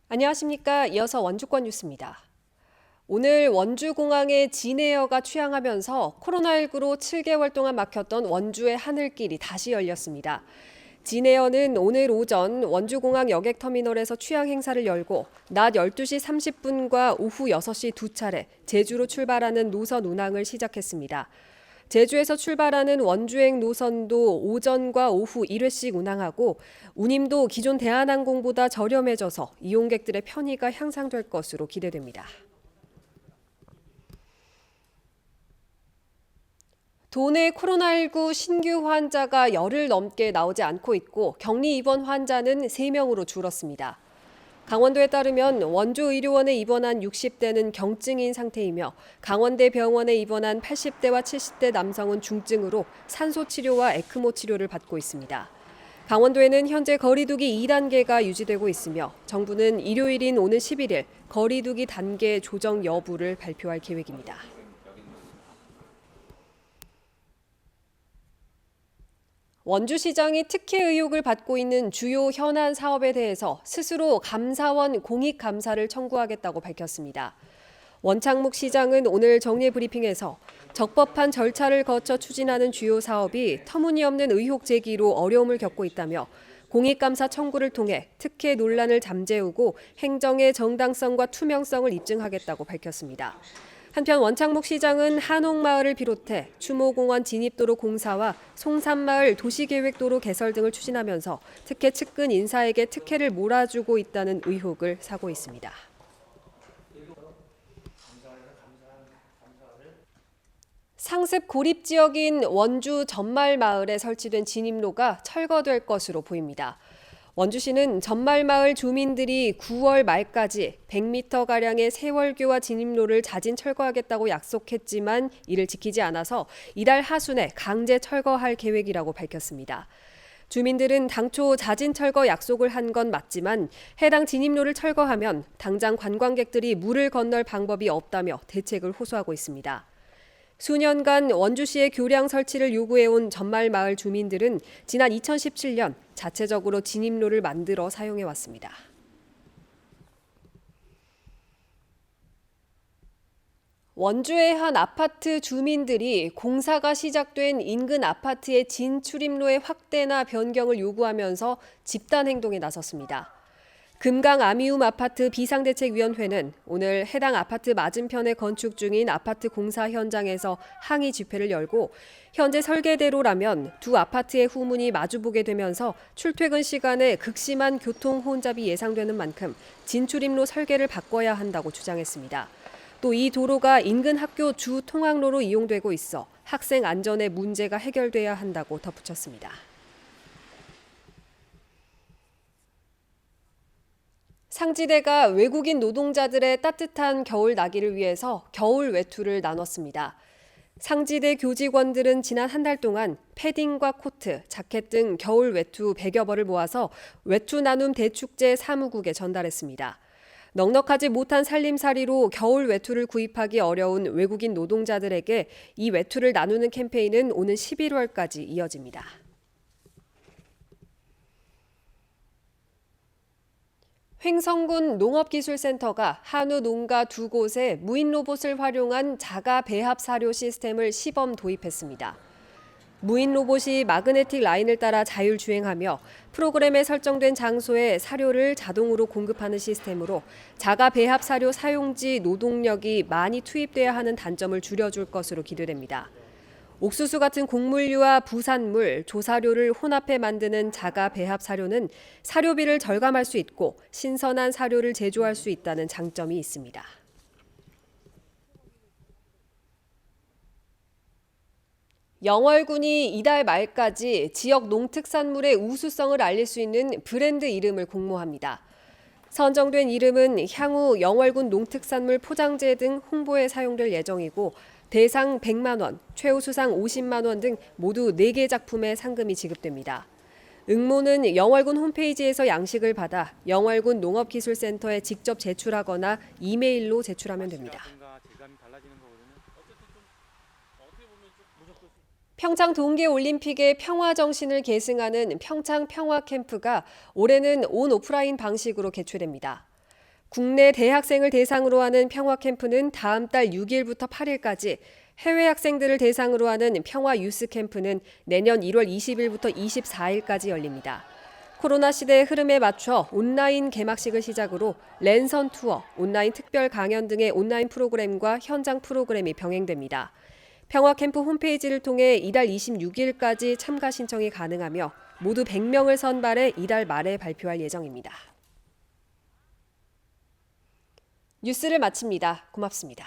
안녕하십니까. 이어서 원주권 뉴스입니다. 오늘 원주공항의 진에어가 취항하면서 코로나19로 7개월 동안 막혔던 원주의 하늘길이 다시 열렸습니다. 진에어는 오늘 오전 원주공항 여객터미널에서 취항 행사를 열고 낮 12시 30분과 오후 6시 두 차례 제주로 출발하는 노선 운항을 시작했습니다. 제주에서 출발하는 원주행 노선도 오전과 오후 1회씩 운항하고 운임도 기존 대한항공보다 저렴해져서 이용객들의 편의가 향상될 것으로 기대됩니다. 도내 코로나19 신규 환자가 열흘 넘게 나오지 않고 있고 격리 입원 환자는 3명으로 줄었습니다. 강원도에 따르면 원주의료원에 입원한 60대는 경증인 상태이며 강원대병원에 입원한 80대와 70대 남성은 중증으로 산소치료와 에크모 치료를 받고 있습니다. 강원도에는 현재 거리두기 2단계가 유지되고 있으며 정부는 일요일인 오는 11일 거리두기 단계 조정 여부를 발표할 계획입니다. 원주시장이 특혜 의혹을 받고 있는 주요 현안 사업에 대해서 스스로 감사원 공익감사를 청구하겠다고 밝혔습니다. 원창묵 시장은 오늘 정례 브리핑에서 적법한 절차를 거쳐 추진하는 주요 사업이 터무니없는 의혹 제기로 어려움을 겪고 있다며 공익감사 청구를 통해 특혜 논란을 잠재우고 행정의 정당성과 투명성을 입증하겠다고 밝혔습니다. 한편 원창묵 시장은 한옥마을을 비롯해 추모공원 진입도로 공사와 송산마을 도시계획도로 개설 등을 추진하면서 특혜 측근 인사에게 특혜를 몰아주고 있다는 의혹을 사고 있습니다. 상습 고립 지역인 원주 전말마을에 설치된 진입로가 철거될 것으로 보입니다. 원주시는 전말마을 주민들이 9월 말까지 100m가량의 세월교와 진입로를 자진 철거하겠다고 약속했지만 이를 지키지 않아서 이달 하순에 강제 철거할 계획이라고 밝혔습니다. 주민들은 당초 자진 철거 약속을 한 건 맞지만 해당 진입로를 철거하면 당장 관광객들이 물을 건널 방법이 없다며 대책을 호소하고 있습니다. 수년간 원주시의 교량 설치를 요구해온 전말마을 주민들은 지난 2017년 자체적으로 진입로를 만들어 사용해왔습니다. 원주의 한 아파트 주민들이 공사가 시작된 인근 아파트의 진출입로의 확대나 변경을 요구하면서 집단 행동에 나섰습니다. 금강 아미움 아파트 비상대책위원회는 오늘 해당 아파트 맞은편에 건축 중인 아파트 공사 현장에서 항의 집회를 열고 현재 설계대로라면 두 아파트의 후문이 마주보게 되면서 출퇴근 시간에 극심한 교통 혼잡이 예상되는 만큼 진출입로 설계를 바꿔야 한다고 주장했습니다. 또 이 도로가 인근 학교 주 통학로로 이용되고 있어 학생 안전에 문제가 해결돼야 한다고 덧붙였습니다. 상지대가 외국인 노동자들의 따뜻한 겨울 나기를 위해서 겨울 외투를 나눴습니다. 상지대 교직원들은 지난 한 달 동안 패딩과 코트, 자켓 등 겨울 외투 100여 벌을 모아서 외투 나눔 대축제 사무국에 전달했습니다. 넉넉하지 못한 살림살이로 겨울 외투를 구입하기 어려운 외국인 노동자들에게 이 외투를 나누는 캠페인은 오는 11월까지 이어집니다. 횡성군 농업기술센터가 한우 농가 2곳에 무인 로봇을 활용한 자가 배합 사료 시스템을 시범 도입했습니다. 무인 로봇이 마그네틱 라인을 따라 자율주행하며 프로그램에 설정된 장소에 사료를 자동으로 공급하는 시스템으로 자가 배합 사료 사용지 노동력이 많이 투입돼야 하는 단점을 줄여줄 것으로 기대됩니다. 옥수수 같은 곡물류와 부산물, 조사료를 혼합해 만드는 자가 배합 사료는 사료비를 절감할 수 있고 신선한 사료를 제조할 수 있다는 장점이 있습니다. 영월군이 이달 말까지 지역 농특산물의 우수성을 알릴 수 있는 브랜드 이름을 공모합니다. 선정된 이름은 향후 영월군 농특산물 포장재 등 홍보에 사용될 예정이고 대상 100만 원, 최우수상 50만 원 등 모두 4개 작품의 상금이 지급됩니다. 응모는 영월군 홈페이지에서 양식을 받아 영월군 농업기술센터에 직접 제출하거나 이메일로 제출하면 됩니다. 평창 동계올림픽의 평화 정신을 계승하는 평창 평화 캠프가 올해는 온 오프라인 방식으로 개최됩니다. 국내 대학생을 대상으로 하는 평화 캠프는 다음 달 6일부터 8일까지, 해외 학생들을 대상으로 하는 평화 유스 캠프는 내년 1월 20일부터 24일까지 열립니다. 코로나 시대의 흐름에 맞춰 온라인 개막식을 시작으로 랜선 투어, 온라인 특별 강연 등의 온라인 프로그램과 현장 프로그램이 병행됩니다. 평화 캠프 홈페이지를 통해 이달 26일까지 참가 신청이 가능하며 모두 100명을 선발해 이달 말에 발표할 예정입니다. 뉴스를 마칩니다. 고맙습니다.